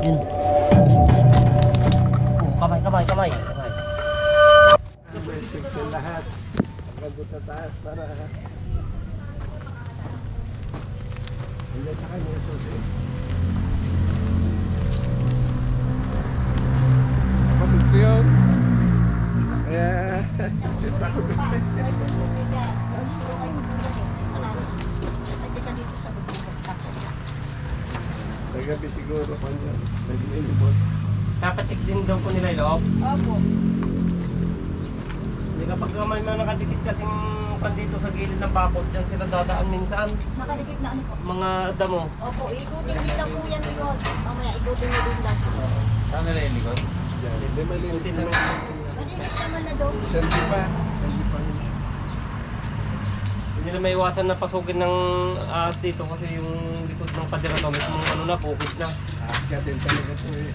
Yun. Kamay. May section lahat. Hanggang sa taas para hindi sa kanya susi. Kapatid ko yun. Kaya kita ko doon. Sa gabi siguro pa niya. Nag-inibot. Papacheck din daw po nila yung loob. Opo. Hindi kapag may mga nakadikit kasing dito sa gilid ng bakod, dyan sila dadaan minsan. Nakadikit na ano po? Mga damo. Opo, ikutin nila po yan likod. Mamaya ikutin nila din lang. Saan nila yung likod? Yan. Hindi maliit. Ikutin na lang. Malinis naman na daw. Sandi pa. Hindi na may iwasan na pasukin ng ahas dito kasi yung likod ng padira to mismo ano na, bukid na. Kaya din talaga ito eh.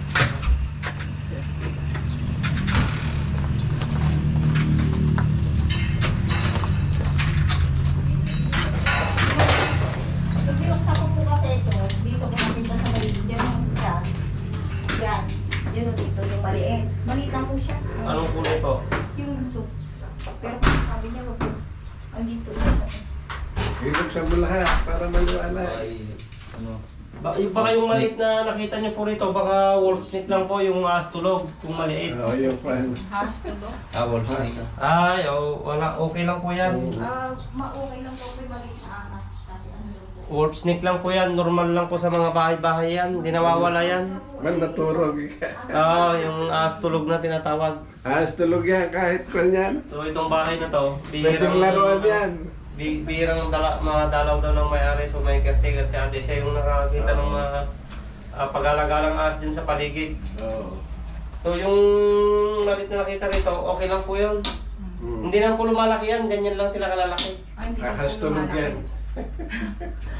Kasi yung sako po kasi ito, dito ko nakita sa maliit. Yan. Yan o dito, yung maliit. Maliit lang po siya. Anong kulay po? Yung so. Pero kung sabi niya, wag po. Andito siya. Iluksan mo lahat para maliwanag. Ay, ano? Yung baka yung maliit na nakita niyo po rito, baka wolf snake lang po yung ahas tulog kung maliit. Oo, yung pan. Hash to do. Wolf snake. Ay, oh, wala, okay lang po yan. Ma-okay lang po po yung maliit na anas. Kasi ano daw po. Wolf snake lang po yan, normal lang po sa mga bahay-bahay yan, hindi nawawala yan. Man naturog. Yung ahas tulog na tinatawag. Ayos tulog yan kahit kwan yan. So itong bahay na to, Pwedeng laruan yan. Bihirang madalaw daw ng may-ari, so may caretaker si ate. Siya yung nakakita ng mga pag-alagalang ahas din sa paligid. Oo. So yung malit na nakita rito, okay lang po yun. Hindi naman po lumalaki yan, ganyan lang sila kalalaki. Ay, hindi na Ahas po tulog lumalaki. yan.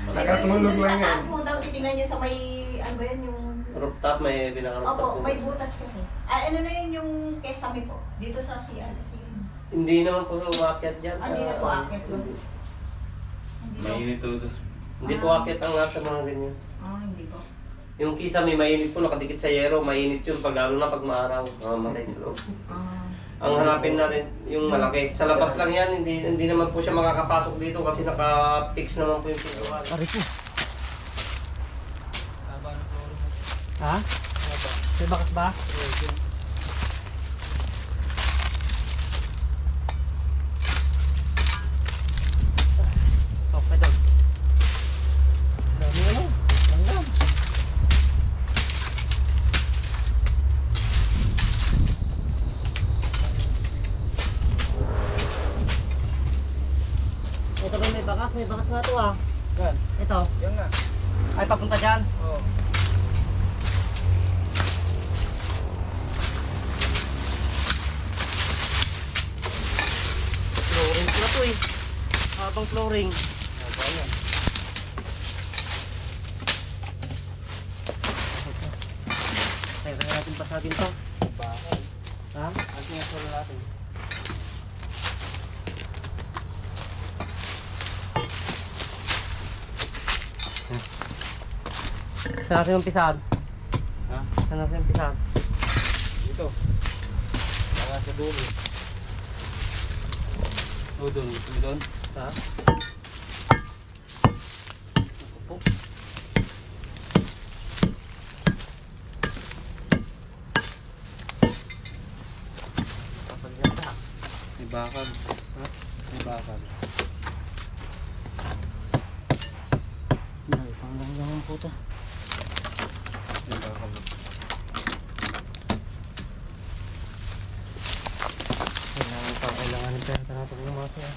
Nakatulog Nakatulog lang Sa yan. taas mo daw, titingnan nyo sa may, ano ba yun, yung... Rooftop, may pinaka-rooftop Opo, po. may butas kasi. Ano na yun yung kesame po? Dito sa CR kasi yun. Hindi naman po umakyat dyan. Hindi na po aakyat doon. Hindi daw. Mainit to. Hindi po aakyat ang nasa mga ganyan. Hindi po. Yung kisame, mainit po, nakadikit sa yero, mainit yun, pag lalo na pag maaraw, mamamatay sa loob. Ang hanapin natin yung malaki. Sa labas lang yan, hindi naman po siya makakapasok dito kasi naka-fix naman po yung pintuan. Pare po. Ha? May bakas ba? Okay daw. Dami ano? Langgam. Ito ba may bakas? May bakas nga ito ah. Saan? Ito. Yan nga. Ay, papunta dyan. Oo. Flooring ko na to eh. Habang flooring. Tayo kaya natin pasagin to. Bakal. Ha? Ang sinasuro natin. Saan natin umpisahan? Ha? Saan natin umpisahan? Ito. Baka sa dulo. O doon. Doon. Ha? Opo. Kapag yan pa. May bakal. Ha? May bakal. Ay, panglang lang ang puta. May bakal. Kailangan ng pera natin ng mga siya.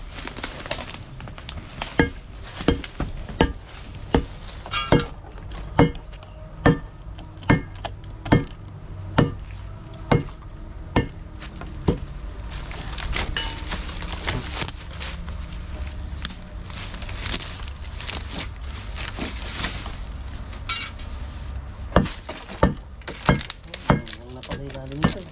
Ang napakailalim nito eh.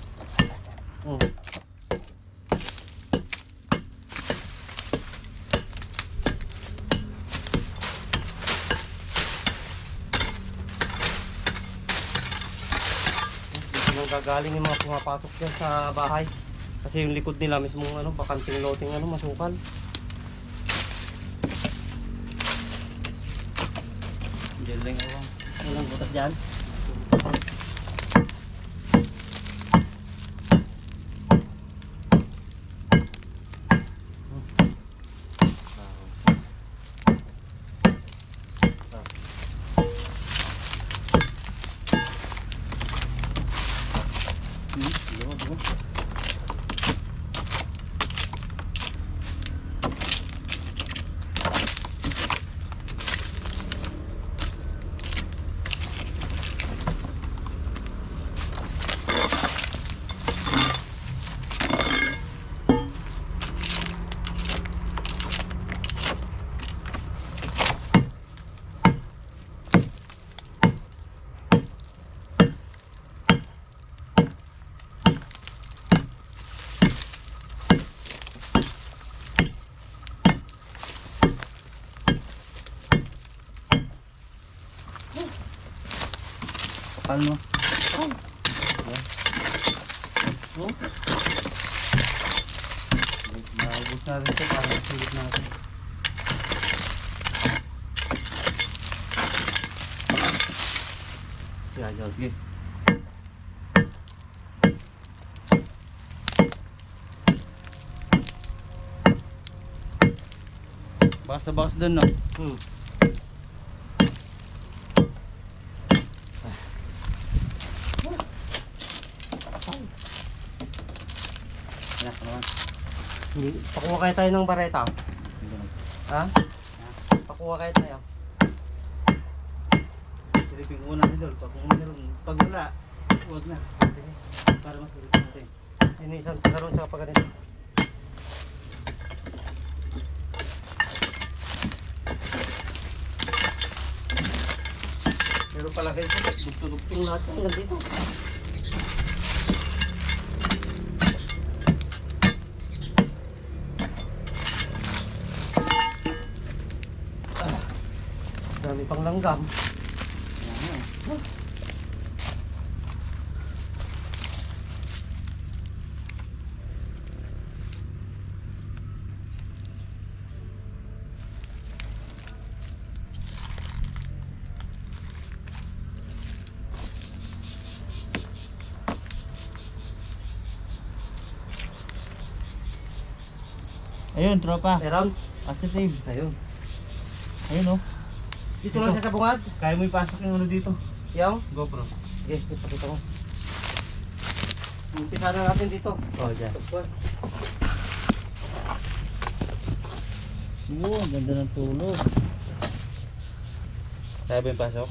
magagaling yung mga pumapasok dyan sa bahay. Kasi yung likod nila mismong ano, bakanting loting ano, masukal. Diyan lang ako. Walang butas dyan. Kapal mo. Oh. Maubos na rin ito para masilip natin. Yan, yan. Sige. Bakas dun, no? Hmm. Anak, ano naman? Pakuha kayo tayo ng bareta. Ha? Pakuha kayo tayo. Silipin ko muna rin, pag wala, huwag na. Para masilip natin. Sinisan sa karoon sa pagganito. Meron pala kayo. Dugtong lahat yan. Nandito. Dami pang langgam. Ayun, tropa. Meron? Positive. Ayun. Ayun, oh. Dito lang siya sa bungad. Kaya mo ipasok yung ano dito. Yung? GoPro. Sige, ipakita ko. Umpisa na natin dito. Oh, dyan. Oo, ang ganda ng tulog. Kaya ba yung pasok?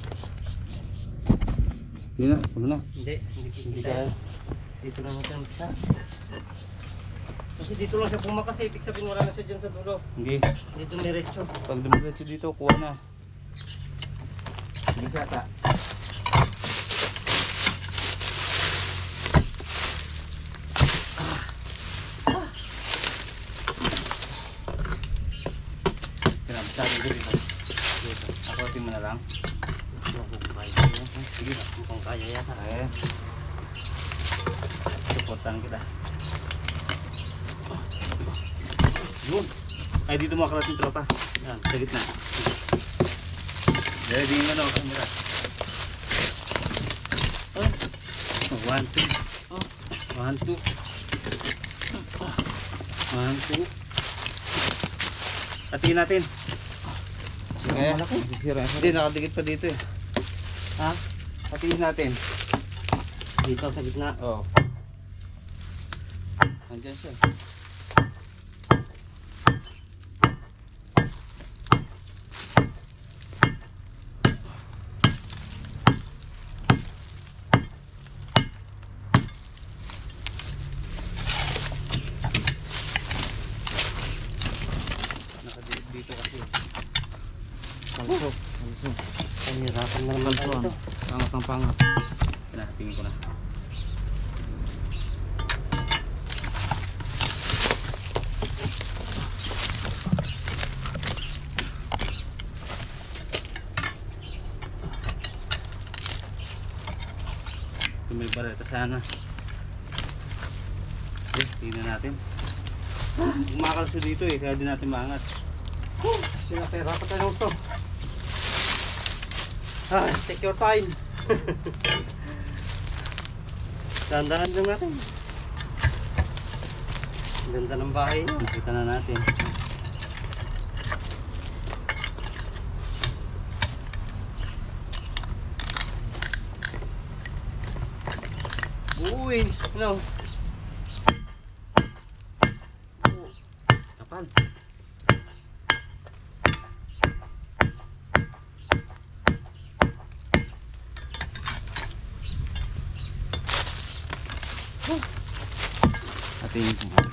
Hindi na, huwag na. Hindi kaya. Dito lang natin umpisa. Kasi dito lang siya pumakas eh. Ibig sabihin wala na siya dyan sa dulo. Hindi. Dito niretso. Pag dumiretso dito, kuha na. Hindi siya ka. Pinabasagin ko dito. Ako atin mo na lang. Sige, mukhang kaya yata. Kaya. Supportan kita. Yun. Ay, dito mo akalat yung tropa. Yan, sa gitna. Ready mo na, camera. Oh. 1, 2. Oh. 1, 2. 1, 2. Hatiin natin. Kaya, sisira. Hindi, nakadikit pa dito eh. Ha? Hatiin natin. Dito sa gitna. Oo. Nandyan siya. Nakadikit dito kasi. Kalso. Ang hirapan na naman tayo ito. Pangat ang pangat. Tingin ko na. Kung may bareta sana. Okay, tingnan natin. Umakalso dito eh, kaya di natin maangat. Sinapera pa tayo ito. Take your time. Dahan-dahan lang natin. Ang ganda ng bahay niya. Nakita na natin. Uy, ano? Kapal. Atin yung kapal.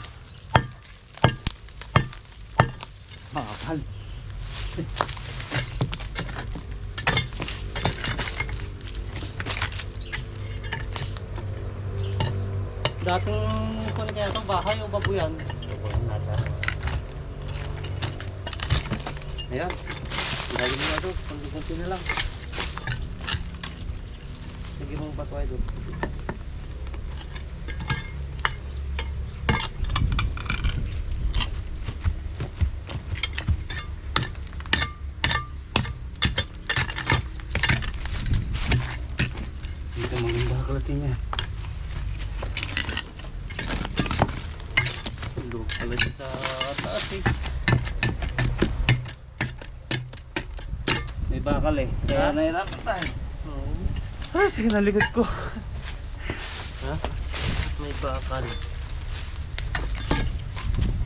Dating kung kaya ito, bahay o babuyan? Babuyan nata. Ayan. Lagi mo na ito, kunti-kunti na lang. Sige mong batuay doon. Dito maganda kalati niya. Pala siya sa taas eh. May bakal eh. Kaya nahirapan tayo. Ay, sige nalikod ko. Ha? May bakal.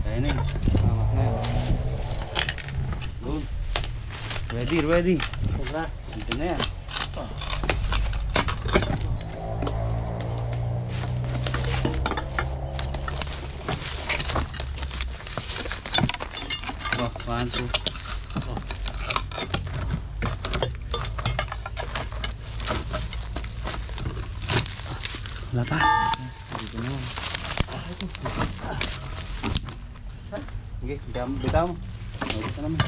Kaya na eh. Tama na yun. Good. Ready. Wala. Dito na yan. Oh, 1, 2. Wala pa. Dito na yan. Sige, bitaw mo. Dito naman.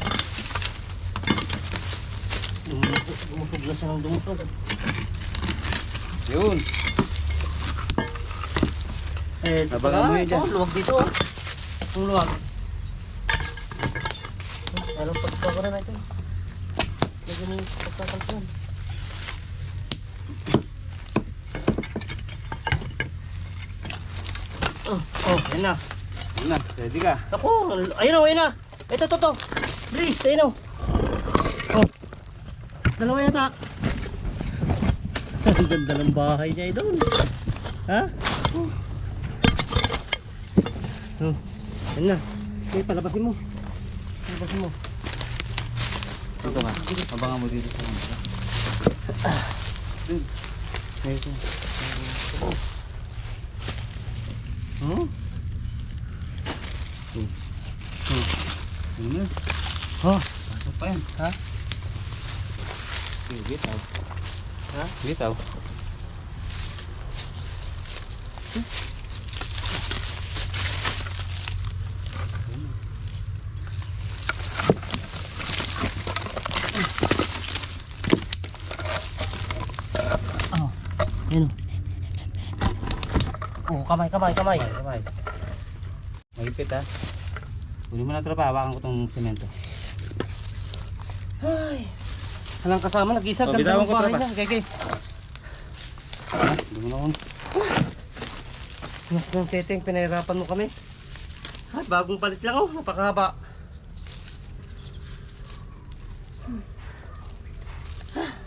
Dumusog na siya ng dumusog. Yun. Eh, Abangan mo yun dyan. luwag dito. Ang luwag. Anong pagkakara natin? Lagyan mo yung pagkakalpuan. Yan na. Yun na, ready ka. Ako, ayun o, ayun na. Ito. Please, ayun o. Oh. Dalawa yata. Ang ganda ng bahay niya doon. Ha? Yan na. Okay, palabasin mo. Palabasin mo. Dito ka. Abangan mo dito sa mga. Dun. Ayun. Ano yun? Oh, Pasok pa yan. ha? Sige, bitaw. Ha? Bitaw. Ayun. Oh, kamay. Kamay. Mahigpit ha. Kunin mo na tropa, hawakan ko tong semento. Ay. Walang kasama, nag-isa. Oh, Ganda bitawan ng ko, bahay tropa. niya. Kaya. Ha? Hindi mo na kung. Yung teteng, pinahirapan mo kami. Ay, bagong palit lang oh. Napakahaba.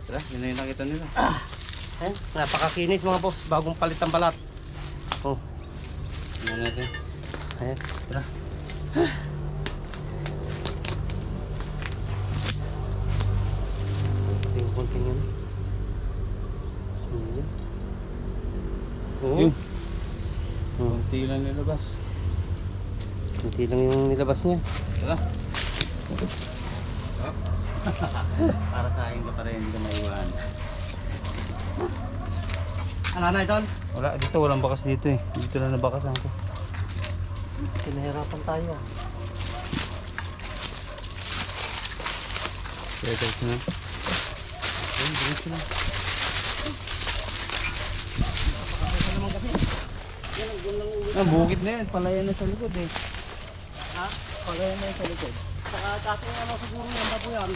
Tara, yun na yung nakita nila. Ayan, napakakinis mga boss. Bagong palit ang balat. Oh, Tingnan natin. ayan. Tara. Kasi yung konting yun. Ayan. Oh. Yun. Oh. Kunti lang nilabas. Kunti lang yung nilabas niya. Tara. Para sa akin ka pa rin, hindi ka maiwan. Ala na idol. Wala, dito walang bakas dito eh. Dito lang nabakasan ko. Pinahirapan tayo. Ito na. Ayun, diretso na. Ang bukid na yan, palayan na sa likod eh. Ha? Palayan na yan sa likod. Saka dati ano siguro yung babuyan.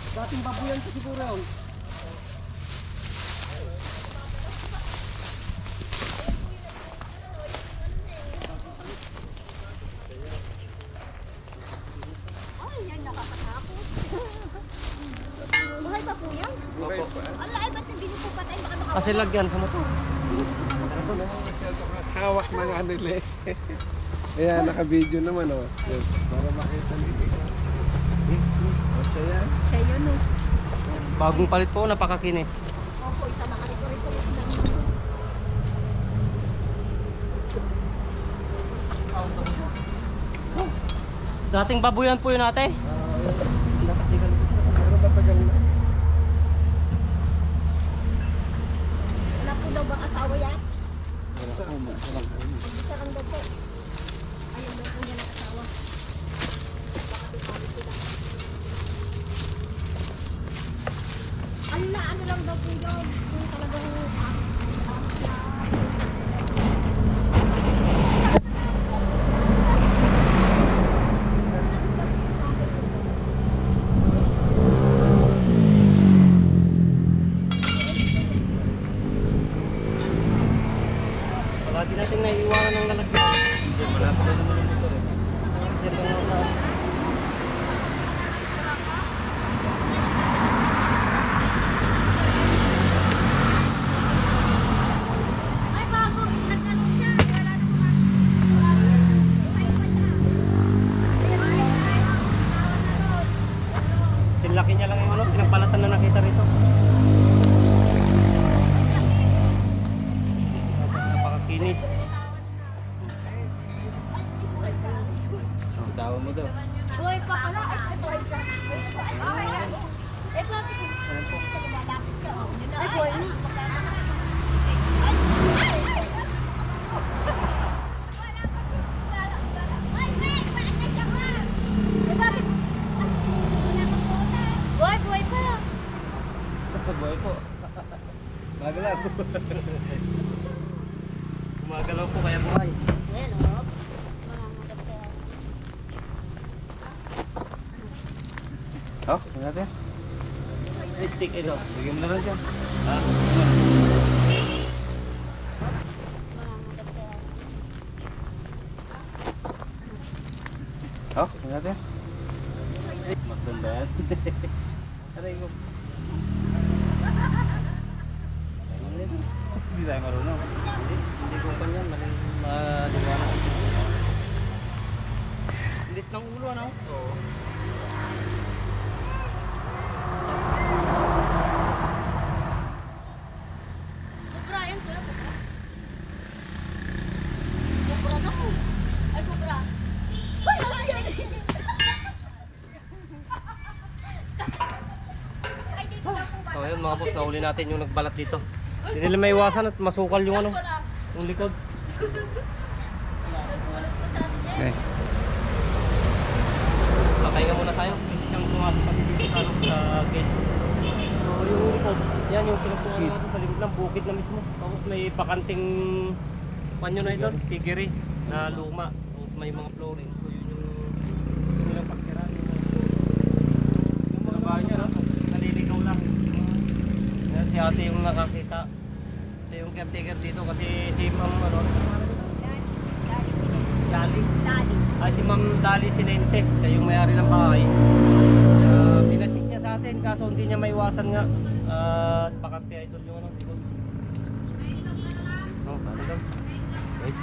Dating babuyan ko siguro yun. Ay, yan nakakatakot. Buhay pa po yan? Opo. Ala, ay ba't hindi niyo po patay? Baka makawala. Kasi lagyan sa motor. Hawak na nga nila eh. Ayan, naka-video naman oh. Yes, para makita nila. Basta yan. Siya yun, no? Bagong palit po, napakakinis. Opo, isa na kanito rin po. Dating babuyan po yun ate. Pero matagal na. Wala po daw bang asawa yan? Isa Sarang daw po. Ayaw daw po niya ng asawa. Ano lang daw po yun? Kung talagang Palagi natin naiiwanan ng lalagyan. Hindi, malapit na naman yung motor eh. Yan lang ang mga- ay bago, nagkano siya. Wala na pumasok. Iba-iba na. Sinlaki niya lang yung ano, pinagbalatan na nakita rito. Napakakinis. Ang tawa mo daw. Buhay pa pala. Ay, buhay pa. Eh, bakit? Ay, buhay na. Eh, bakit? Buhay pa. Buhay po. Magalaw. Gumagalaw po kaya buhay. Ayan, oh. Oh, ano natin? Stick ito. Bigyan mo na lang dyan. Ha? Oh, ano natin? Magtunda yan. Aray ko. Hindi tayo marunong. Hindi ko pa niyan, maliwanag. Lit ng ulo ano? Oo. Kubra, yan kuya, kubra. Kubra na po. Ay, kubra. Ay, ay, ay. Ay, dito lang po ba? So ayun mga boss, nahuli natin yung nagbalat dito. Hindi nila may iwasan at masukal yung ano, yung likod. Okay. Kakahinga muna tayo. Hindi siyang pumasok kasi dito sa, ano, sa gate. So yung likod, yan yung pinagpungan natin sa likod ng bukid na mismo. Tapos may bakanting panyo na ito, piggery na luma. Tapos may mga flooring. So yun yung nilang pagkiraan. Yung mga bahay niya, no? Naliligaw lang. Yan si ate yung nakakita. Ito yung caretaker dito kasi si ma'am ano, Dali. Dali. Ay si Ma'am Dali Sinense, siya yung may-ari ng bahay. Pinacheck niya sa atin kaso hindi niya maiwasan nga. At bakante idol yung ano. Oh, paano daw? Wait.